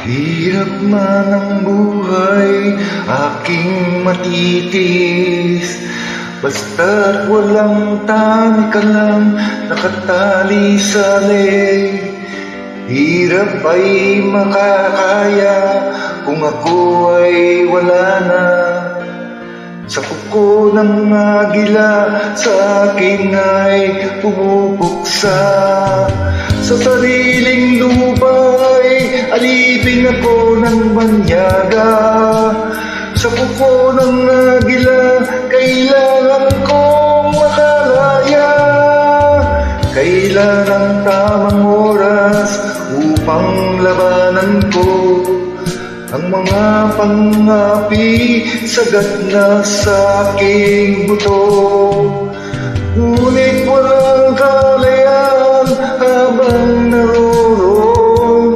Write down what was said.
Hirap man ang buhay, aking matitis. Basta't walang tani ka lang, nakatali sa leeg. Hirap ay makakaya kung ako ay wala na. Sa kuko ng agila, sa akin ay pumupuksa. Sa sariling lupa'y alipin ako ng banyaga. Sa kuko ng agila, kailangan kong makalaya. Kailan ang tamang oras upang labanan ko ang mga pangapi sagad na sa aking buto. Ngunit walang kali